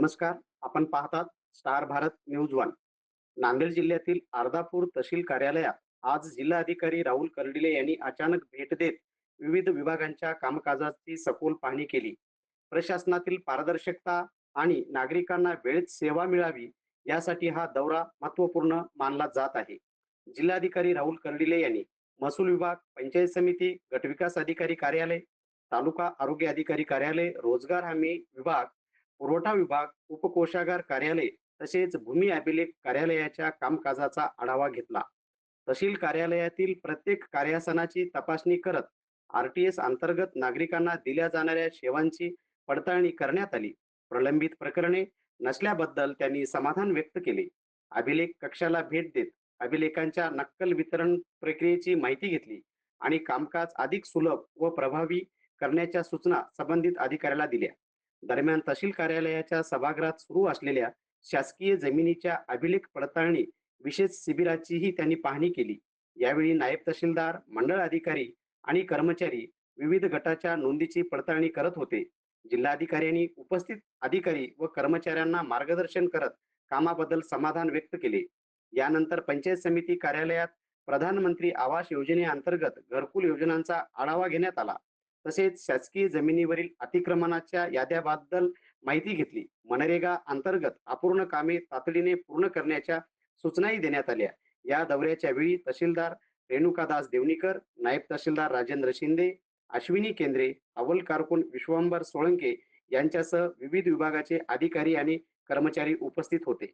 नमस्कार. आपण पाहतात star Bharat news one. Nanded जिल्ह्यातील अर्धापूर तहसील कार्यालयात आज जिल्हाधिकारी राहुल कर्डिले यांनी अचानक भेट देत विविध विभागांच्या कामकाजाची सखोल पाहणी केली. प्रशासनातील पारदर्शकता आणि नागरिकांना वेळेत सेवा मिळावी यासाठी हा दौरा महत्वपूर्ण मानला जात आहे. जिल्हाधिकारी राहुल कर्डिले यांनी महसूल विभाग, पंचायत समिती, गटविकास अधिकारी कार्यालय, तालुका आरोग्य अधिकारी कार्यालय, रोजगार हमी विभाग, पुरवठा विभाग, उपकोषागार कार्यालय तसेच भूमी अभिलेख कार्यालयाच्या कामकाजाचा आढावा घेतला. तहसील कार्यालयातील प्रत्येक कार्यासनाची तपासणी करत आर-टी-एस अंतर्गत नागरिकांना दिल्या जाणाऱ्या सेवांची पडताळणी करण्यात आली. प्रलंबित प्रकरणे नसल्याबद्दल त्यांनी समाधान व्यक्त केले. अभिलेख कक्षाला भेट देत अभिलेखांच्या नक्कल वितरण प्रक्रियेची माहिती घेतली आणि कामकाज अधिक सुलभ व प्रभावी करण्याच्या सूचना संबंधित अधिकाऱ्याला दिल्या. दरम्यान तहसील कार्यालयाच्या सभागृहात सुरू असलेल्या शासकीय जमिनीच्या अभिलेख पडताळणी विशेष शिबिराचीही त्यांनी पाहणी केली. यावेळी नायब तहसीलदार, मंडळ अधिकारी आणि कर्मचारी विविध गटाच्या नोंदीची पडताळणी करत होते. जिल्हाधिकाऱ्यांनी उपस्थित अधिकारी व कर्मचाऱ्यांना मार्गदर्शन करत कामाबद्दल समाधान व्यक्त केले. यानंतर पंचायत समिती कार्यालयात प्रधानमंत्री आवास योजनेअंतर्गत घरकुल योजनांचा आढावा घेण्यात आला. तसेच शासकीय जमिनीवरील अतिक्रमणाच्या याद्याबद्दल माहिती घेतली. मनरेगा अंतर्गत अपूर्ण कामे तातडीने पूर्ण करण्याच्या सूचनाही देण्यात आल्या. या दौऱ्याच्या वेळी तहसीलदार रेणुकादास देवणीकर, नायब तहसीलदार राजेंद्र शिंदे, अश्विनी केंद्रे, अव्वल कारकून विश्वंभर सोळंके यांच्यासह विविध विभागाचे अधिकारी आणि कर्मचारी उपस्थित होते.